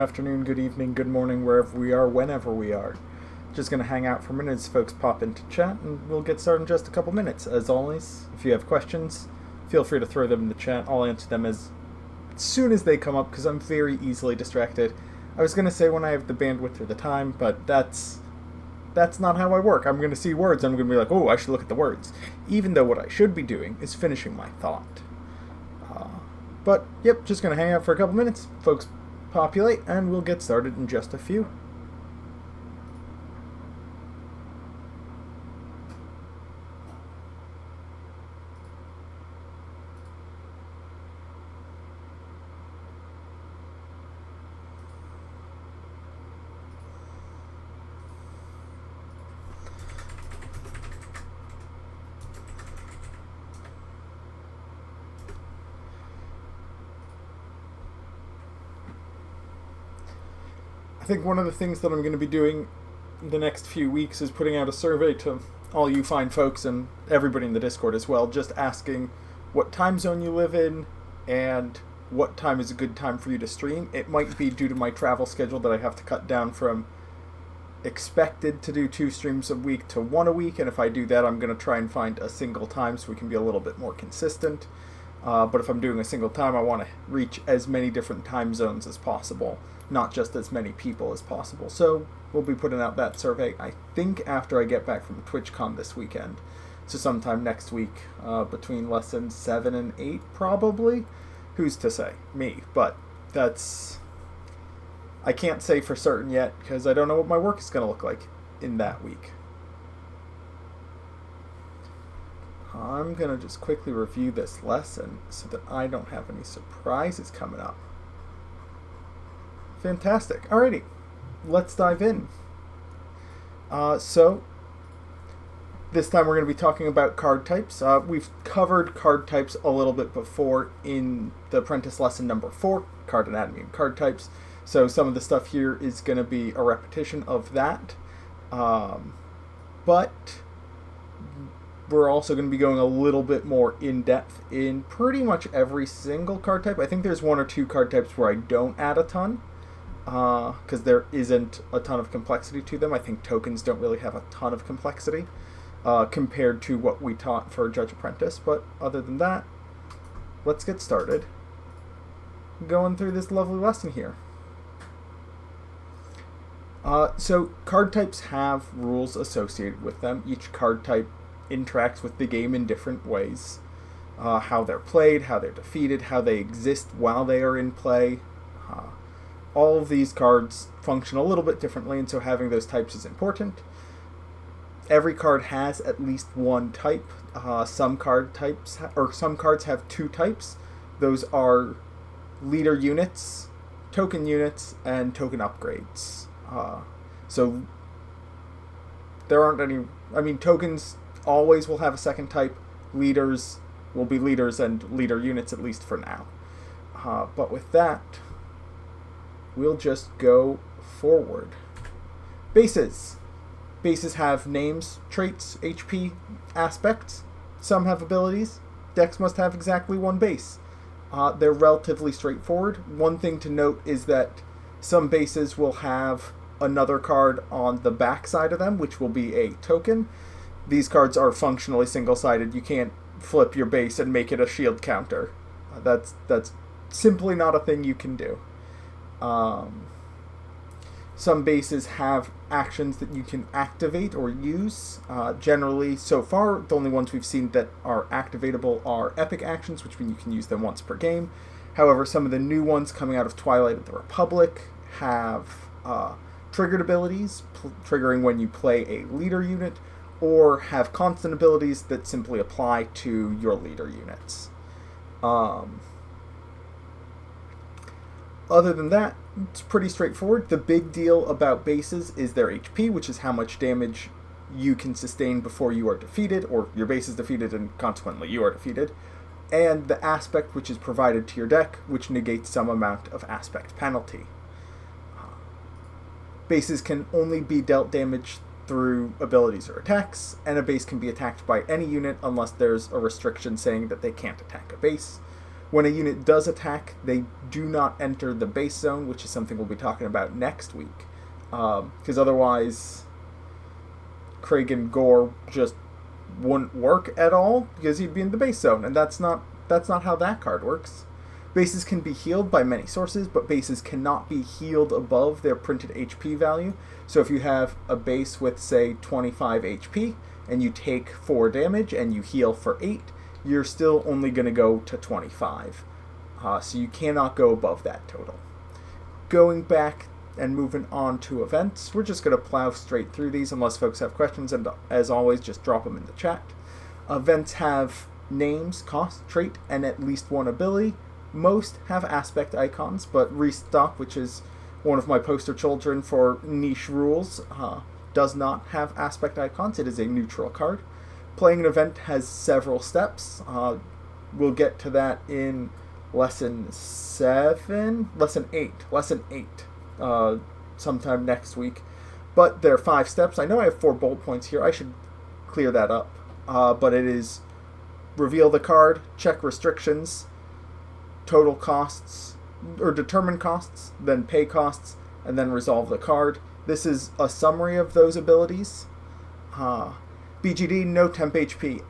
Afternoon, good evening, good morning, wherever we are, whenever we are. Just gonna hang out for a minute as folks pop into chat, and we'll get started in just a couple minutes. As always, if you have questions, feel free to throw them in the chat. I'll answer them as soon as they come up because I'm very easily distracted. I was gonna say when I have the bandwidth or the time, but that's not how I work. I'm gonna see words, I'm gonna be like, oh, I should look at the words, even though what I should be doing is finishing my thought. But yep, just gonna hang out for a couple minutes. Folks populate, and we'll get started in just a few. I think one of the things that I'm going to be doing the next few weeks is putting out a survey to all you fine folks and everybody in the Discord as well, just asking what time zone you live in and what time is a good time for you to stream. It might be due to my travel schedule that I have to cut down from expected to do 2 streams a week to 1 a week, and if I do that, I'm going to try and find a single time so we can be a little bit more consistent. But if I'm doing a single time, I want to reach as many different time zones as possible, not just as many people as possible. So we'll be putting out that survey, I think, after I get back from TwitchCon this weekend. So sometime next week, between lessons 7 and 8, probably. Who's to say? Me. But that's... I can't say for certain yet, because I don't know what my work is going to look like in that week. I'm going to just quickly review this lesson so that I don't have any surprises coming up. Fantastic. Alrighty, let's dive in. So, this time we're going to be talking about card types. We've covered card types a little bit before in the Apprentice lesson number 4, Card Anatomy and Card Types. So some of the stuff here is going to be a repetition of that. But we're also going to be going a little bit more in-depth in pretty much every single card type. I think there's 1 or 2 card types where I don't add a ton, because there isn't a ton of complexity to them. I think tokens don't really have a ton of complexity compared to what we taught for Judge Apprentice. But other than that, let's get started going through this lovely lesson here. So card types have rules associated with them. Each card type interacts with the game in different ways. How they're played, how they're defeated, how they exist while they are in play. All of these cards function a little bit differently, and so having those types is important. Every card has at least 1 type. Some cards have 2 types. Those are leader units, token units, and token upgrades. So there aren't any... tokens always will have a second type. Leaders will be leaders and leader units, at least for now. But with that, we'll just go forward. Bases. Bases have names, traits, HP, aspects. Some have abilities. Decks must have exactly 1 base. They're relatively straightforward. One thing to note is that some bases will have another card on the back side of them, which will be a token. These cards are functionally single-sided. You can't flip your base and make it a shield counter. That's simply not a thing you can do. Some bases have actions that you can activate or use. Generally, so far, the only ones we've seen that are activatable are epic actions, which mean you can use them once per game. However, some of the new ones coming out of Twilight of the Republic have triggered abilities, triggering when you play a leader unit, or have constant abilities that simply apply to your leader units. Other than that, it's pretty straightforward. The big deal about bases is their HP, which is how much damage you can sustain before you are defeated, or your base is defeated and consequently you are defeated, and the aspect which is provided to your deck, which negates some amount of aspect penalty. Bases can only be dealt damage through abilities or attacks, and a base can be attacked by any unit unless there's a restriction saying that they can't attack a base. When a unit does attack, they do not enter the base zone, which is something we'll be talking about next week. Because otherwise, Kragan Gore just wouldn't work at all because he'd be in the base zone, and that's not how that card works. Bases can be healed by many sources, but bases cannot be healed above their printed HP value. So if you have a base with, say, 25 HP, and you take 4 damage and you heal for 8, you're still only going to go to 25. So you cannot go above that total. Going back and moving on to events, we're just going to plow straight through these unless folks have questions, and as always, just drop them in the chat. Events have names, cost, trait, and at least one ability. Most have aspect icons, but Restock, which is one of my poster children for niche rules, does not have aspect icons. It is a neutral card. Playing an event has several steps. We'll get to that in lesson 8, sometime next week. But there are 5 steps. I know I have 4 bullet points here. I should clear that up. But it is reveal the card, check restrictions, total costs, or determine costs, then pay costs, and then resolve the card. This is a summary of those abilities. BGD, no temp HP.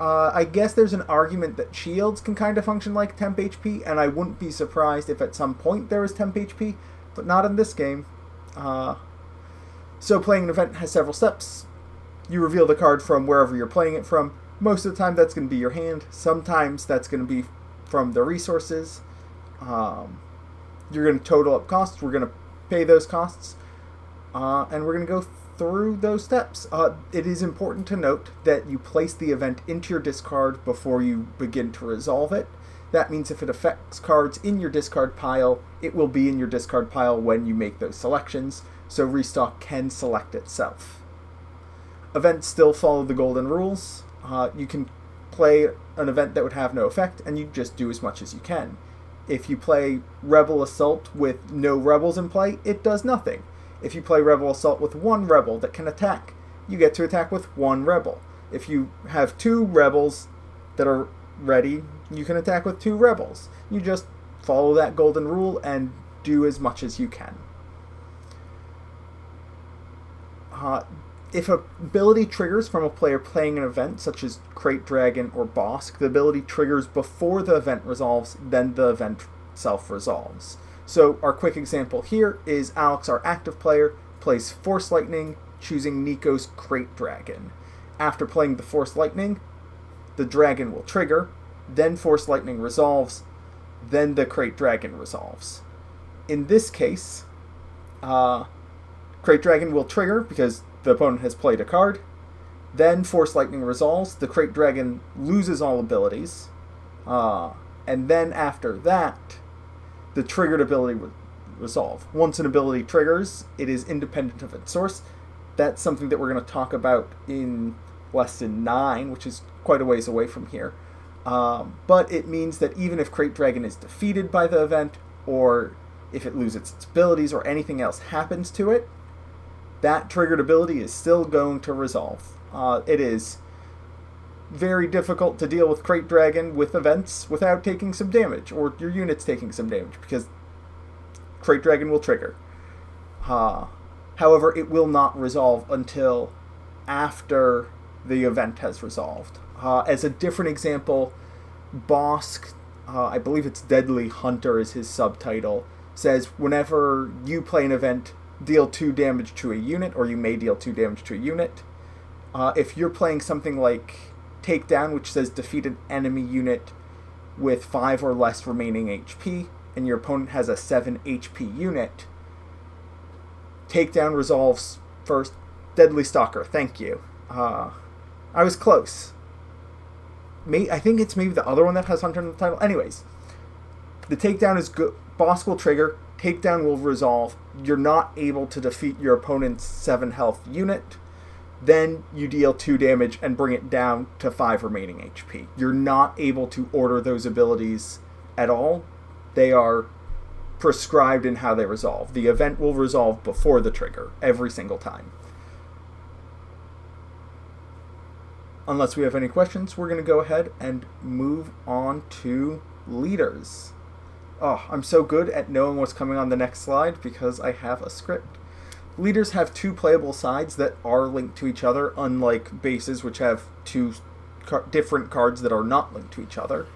I guess there's an argument that shields can kind of function like temp HP, and I wouldn't be surprised if at some point there is temp HP, but not in this game. So playing an event has several steps. You reveal the card from wherever you're playing it from. Most of the time that's going to be your hand. Sometimes that's going to be from the resources. You're going to total up costs. We're going to pay those costs. And we're going to go through those steps. It is important to note that you place the event into your discard before you begin to resolve it. That means if it affects cards in your discard pile, it will be in your discard pile when you make those selections, so Restock can select itself. Events still follow the golden rules. You can play an event that would have no effect, and you just do as much as you can. If you play Rebel Assault with no rebels in play, it does nothing. If you play Rebel Assault with 1 rebel that can attack, you get to attack with 1 rebel. If you have 2 rebels that are ready, you can attack with 2 rebels. You just follow that golden rule and do as much as you can. If an ability triggers from a player playing an event, such as Krayt Dragon or Bossk, the ability triggers before the event resolves, then the event self-resolves. So our quick example here is Alex, our active player, plays Force Lightning, choosing Nico's Krayt Dragon. After playing the Force Lightning, the dragon will trigger, then Force Lightning resolves, then the Krayt Dragon resolves. In this case, Krayt Dragon will trigger because the opponent has played a card, then Force Lightning resolves, the Krayt Dragon loses all abilities, and then after that, the triggered ability will resolve. Once an ability triggers, it is independent of its source. That's something that we're going to talk about in lesson 9, which is quite a ways away from here. But it means that even if Krayt Dragon is defeated by the event, or if it loses its abilities, or anything else happens to it, that triggered ability is still going to resolve. It is very difficult to deal with Krayt Dragon with events without taking some damage, or your units taking some damage, because Krayt Dragon will trigger. However, it will not resolve until after the event has resolved. As a different example, Bossk, I believe it's Deadly Hunter is his subtitle, says whenever you play an event, deal 2 damage to a unit, or you may deal 2 damage to a unit. If you're playing something like Takedown, which says defeat an enemy unit with 5 or less remaining HP, and your opponent has a 7 HP unit, Takedown resolves first. Deadly Stalker, thank you. I was close. I think it's maybe the other one that has Hunter in the title. Anyways, the Takedown is good. Bossk will trigger. Takedown will resolve. You're not able to defeat your opponent's 7 health unit. Then you deal 2 damage and bring it down to 5 remaining HP. You're not able to order those abilities at all. They are prescribed in how they resolve. The event will resolve before the trigger every single time. Unless we have any questions, we're going to go ahead and move on to Leaders. Oh, I'm so good at knowing what's coming on the next slide because I have a script. Leaders have two playable sides that are linked to each other, unlike bases, which have two different cards that are not linked to each other.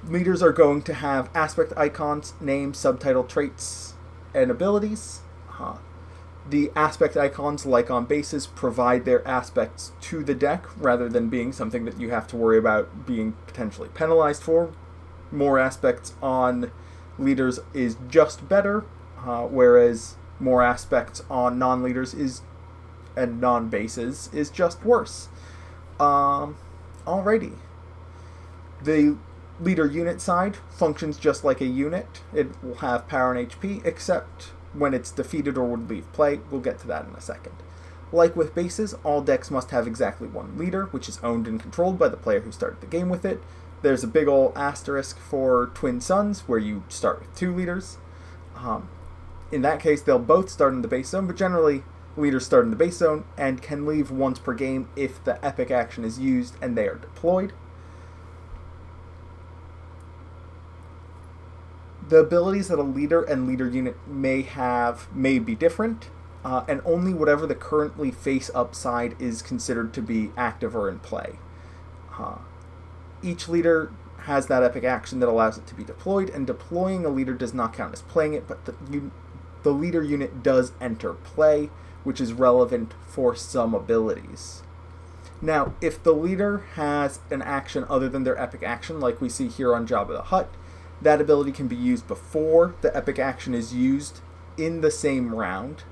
Leaders are going to have aspect icons, names, subtitle, traits, and abilities. The aspect icons, like on bases, provide their aspects to the deck rather than being something that you have to worry about being potentially penalized for. More aspects on leaders is just better, whereas more aspects on non-leaders and non-bases is just worse. Alrighty. The leader unit side functions just like a unit. It will have power and HP, except when it's defeated or would leave play. We'll get to that in a second. Like with bases, all decks must have exactly one leader, which is owned and controlled by the player who started the game with it. There's a big ol' asterisk for Twin Suns, where you start with two leaders. In that case, they'll both start in the base zone, but generally, leaders start in the base zone and can leave once per game if the epic action is used and they are deployed. The abilities that a leader and leader unit may have may be different, and only whatever the currently face-up side is considered to be active or in play. Each leader has that epic action that allows it to be deployed, and deploying a leader does not count as playing it, but the leader unit does enter play, which is relevant for some abilities. Now, if the leader has an action other than their epic action, like we see here on Jabba the Hutt, that ability can be used before the epic action is used in the same round.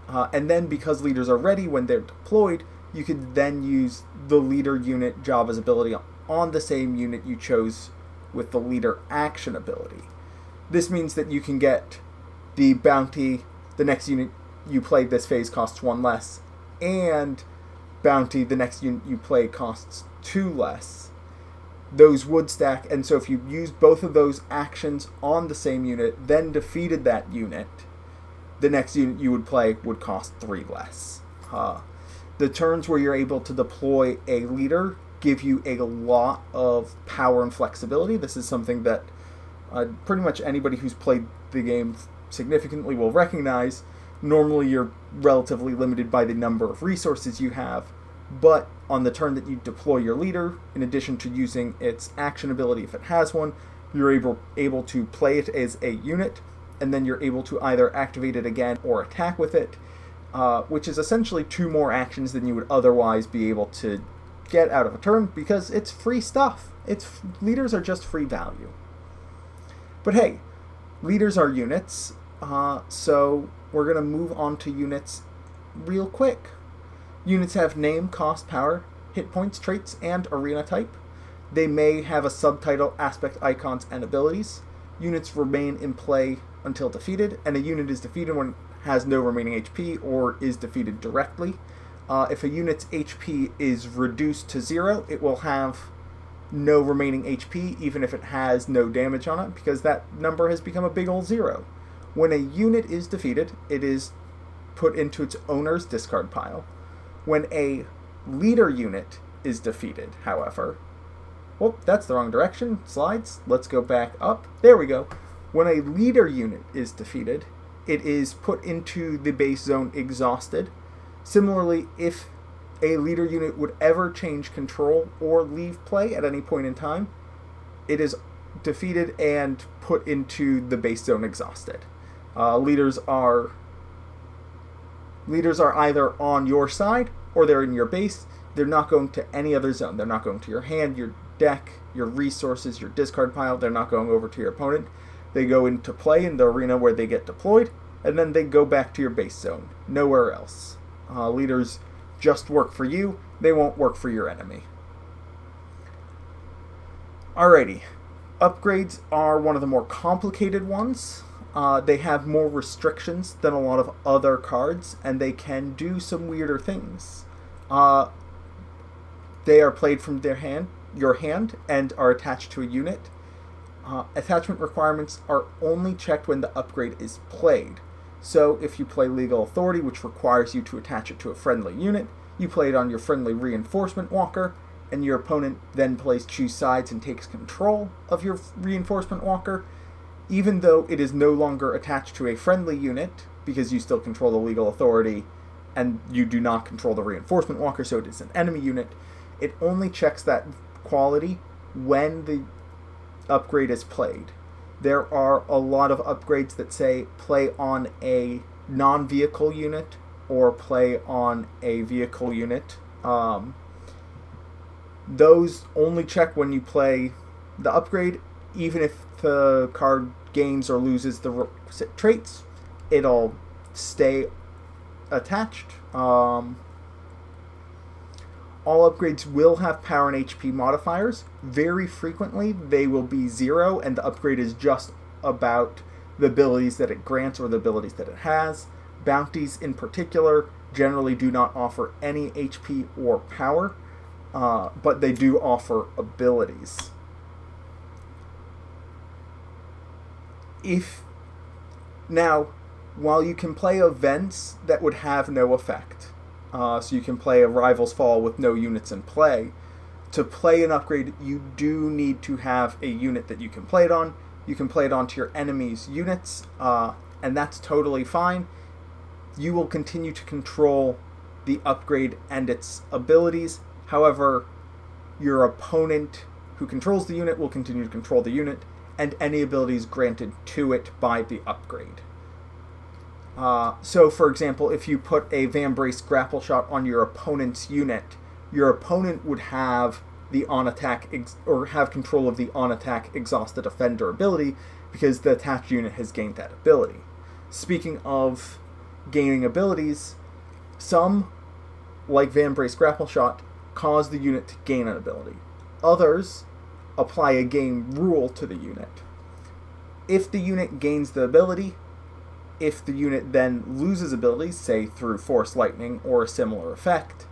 And then because leaders are ready when they're deployed, you could then use the leader unit Jabba's ability on the same unit you chose with the leader action ability. This means that you can get the bounty, the next unit you played this phase costs 1 less, and bounty, the next unit you play costs 2 less. Those would stack, and so if you use both of those actions on the same unit, then defeated that unit, the next unit you would play would cost 3 less. The turns where you're able to deploy a leader give you a lot of power and flexibility. This is something that pretty much anybody who's played the game significantly will recognize. Normally you're relatively limited by the number of resources you have, but on the turn that you deploy your leader, in addition to using its action ability if it has one, you're able to play it as a unit, and then you're able to either activate it again or attack with it, which is essentially 2 more actions than you would otherwise be able to get out of a turn, because it's free stuff. Leaders are just free value. But hey, leaders are units, so we're going to move on to units real quick. Units have name, cost, power, hit points, traits, and arena type. They may have a subtitle, aspect, icons, and abilities. Units remain in play until defeated, and a unit is defeated when it has no remaining HP or is defeated directly. If a unit's HP is reduced to 0, it will have no remaining HP, even if it has no damage on it, because that number has become a big old 0. When a unit is defeated, it is put into its owner's discard pile. When a leader unit is defeated, however... Whoop, that's the wrong direction. Slides. Let's go back up. There we go. When a leader unit is defeated, it is put into the base zone exhausted. Similarly, if a leader unit would ever change control or leave play at any point in time, it is defeated and put into the base zone exhausted. Leaders are either on your side or they're in your base. They're not going to any other zone. They're not going to your hand, your deck, your resources, your discard pile. They're not going over to your opponent. They go into play in the arena where they get deployed, and then they go back to your base zone. Nowhere else. Leaders just work for you. They won't work for your enemy. Alrighty. Upgrades are one of the more complicated ones. They have more restrictions than a lot of other cards, and they can do some weirder things. They are played from your hand, and are attached to a unit. Attachment requirements are only checked when the upgrade is played. So if you play Legal Authority, which requires you to attach it to a friendly unit, you play it on your friendly Reinforcement Walker, and your opponent then plays choose sides and takes control of your reinforcement walker, even though it is no longer attached to a friendly unit, because you still control the legal authority and you do not control the reinforcement walker, so it is an enemy unit, it only checks that quality when the upgrade is played. There are a lot of upgrades that say play on a non-vehicle unit or play on a vehicle unit. Those only check when you play the upgrade. Even if the card gains or loses the requisite traits, it'll stay attached. All upgrades will have power and HP modifiers. Very frequently, they will be 0, and the upgrade is just about the abilities that it grants or the abilities that it has. Bounties, in particular, generally do not offer any HP or power, but they do offer abilities. Now, while you can play events that would have no effect, so you can play a Rival's Fall with no units in play, to play an upgrade, you do need to have a unit that you can play it on. You can play it onto your enemy's units, and that's totally fine. You will continue to control the upgrade and its abilities. However, your opponent who controls the unit will continue to control the unit, and any abilities granted to it by the upgrade. So, for example, if you put a Vambrace Grapple Shot on your opponent's unit, your opponent would have the on-attack or have control of the on-attack Exhaust the Defender ability because the attached unit has gained that ability. Speaking of gaining abilities, some, like Vambrace Grapple Shot, cause the unit to gain an ability. Others apply a game rule to the unit. If the unit gains the ability, if the unit then loses abilities, say through Force Lightning or a similar effect,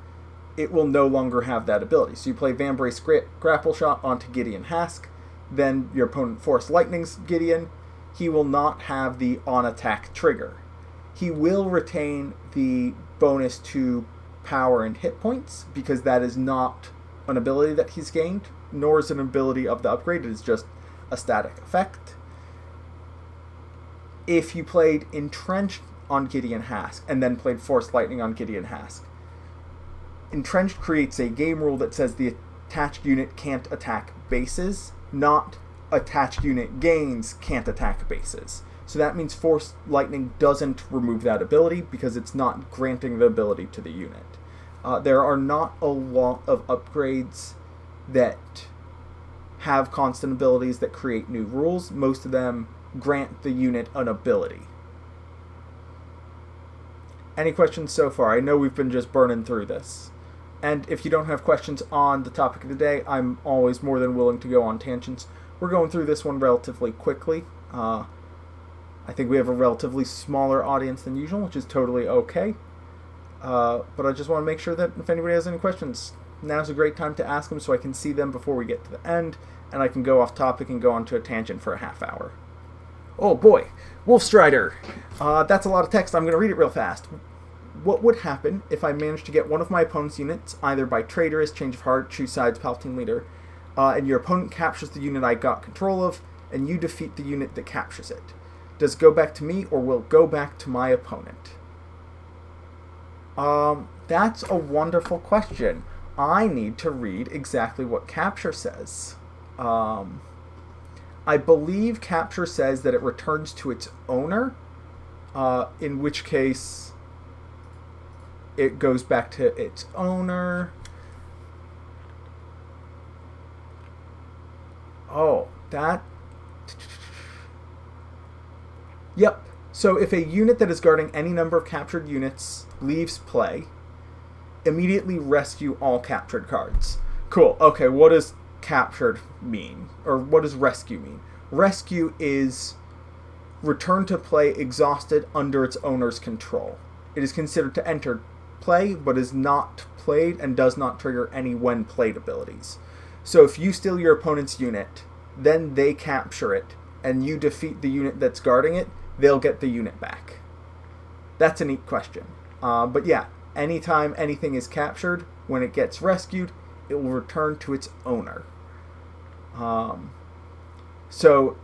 it will no longer have that ability. So you play Vambrace Grapple Shot onto Gideon Hask, then your opponent Force Lightnings Gideon, he will not have the on-attack trigger. He will retain the bonus to power and hit points, because that is not an ability that he's gained, nor is an ability of the upgrade, it is just a static effect. If you played Entrenched on Gideon Hask, and then played Force Lightning on Gideon Hask, Entrenched creates a game rule that says the attached unit can't attack bases, not attached unit gains can't attack bases. So that means Force Lightning doesn't remove that ability because it's not granting the ability to the unit. There are not a lot of upgrades that have constant abilities that create new rules. Most of them grant the unit an ability. Any questions so far? I know we've been just burning through this. And if you don't have questions on the topic of the day, I'm always more than willing to go on tangents. We're going through this one relatively quickly. I think we have a relatively smaller audience than usual, which is totally okay. But I just want to make sure that if anybody has any questions, now's a great time to ask them so I can see them before we get to the end, and I can go off topic and go onto a tangent for a half hour. Oh boy, Wolfstrider. That's a lot of text. I'm going to read it real fast. What would happen if I managed to get one of my opponent's units, either by Traitorous, Change of Heart, Choose Sides, Palpatine Leader, and your opponent captures the unit I got control of, and you defeat the unit that captures it? Does it go back to me, or will it go back to my opponent? That's a wonderful question. I need to read exactly what capture says. I believe capture says that it returns to its owner, in which case it goes back to its owner. Oh, that... Yep. So if a unit that is guarding any number of captured units leaves play, immediately rescue all captured cards. Cool. Okay, what does captured mean? Or what does rescue mean? Rescue is return to play exhausted under its owner's control. It is considered to enter play, but is not played and does not trigger any when played abilities. So if you steal your opponent's unit, then they capture it, and you defeat the unit that's guarding it, they'll get the unit back. That's a neat question. But yeah, anytime anything is captured, when it gets rescued, it will return to its owner. So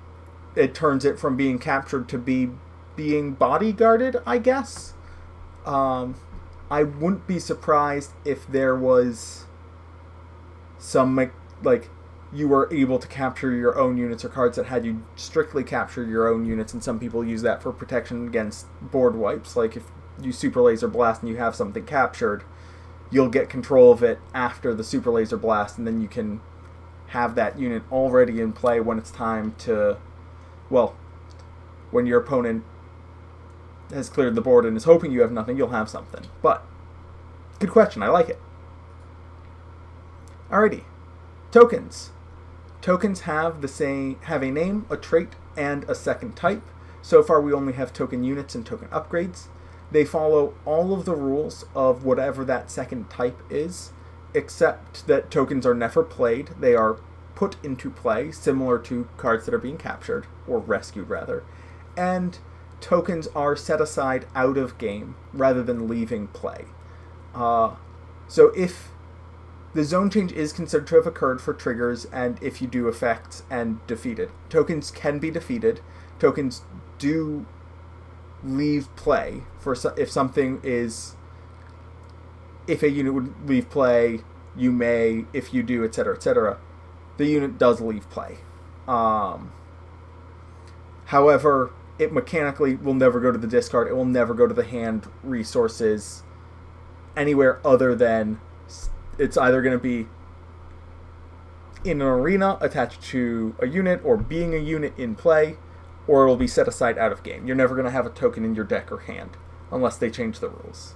it turns it from being captured to being bodyguarded, I guess. I wouldn't be surprised if there was some, like, you were able to capture your own units or cards that had you strictly capture your own units, and some people use that for protection against board wipes. Like, if you Super Laser Blast and you have something captured, you'll get control of it after the Super Laser Blast, and then you can have that unit already in play when it's time to, well, when your opponent has cleared the board and is hoping you have nothing, you'll have something. But, good question, I like it. Alrighty. Tokens. Tokens have a name, a trait, and a second type. So far we only have token units and token upgrades. They follow all of the rules of whatever that second type is, except that tokens are never played. They are put into play, similar to cards that are being captured, or rescued rather. And tokens are set aside out of game, rather than leaving play. So if the zone change is considered to have occurred for triggers, and if you do effects and defeated. Tokens can be defeated. Tokens do leave play for if something is. If a unit would leave play, you may. If you do, etc., etc. The unit does leave play. However, it mechanically will never go to the discard. It will never go to the hand resources anywhere other than. It's either going to be in an arena attached to a unit or being a unit in play, or it'll be set aside out of game. You're never going to have a token in your deck or hand unless they change the rules.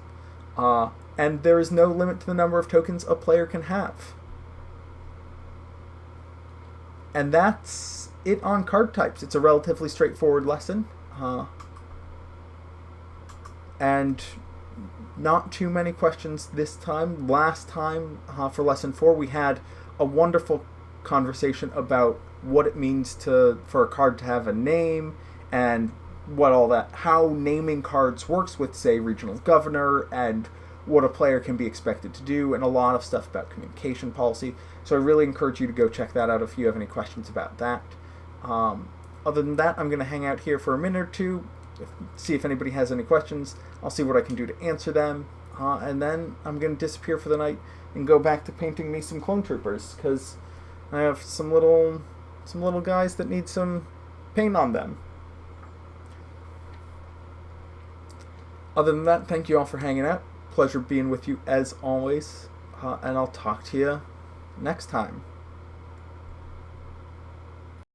And there is no limit to the number of tokens a player can have. And that's it on card types. It's a relatively straightforward lesson. And not too many questions this time. Last time, for Lesson 4, we had a wonderful conversation about what it means for a card to have a name, and how naming cards works with, say, Regional Governor, and what a player can be expected to do, and a lot of stuff about communication policy. So I really encourage you to go check that out if you have any questions about that. Other than that, I'm going to hang out here for a minute or two, see if anybody has any questions. I'll see what I can do to answer them, and then I'm going to disappear for the night and go back to painting me some clone troopers, because I have some little guys that need some paint on them. Other than that, thank you all for hanging out. Pleasure being with you as always, and I'll talk to you next time.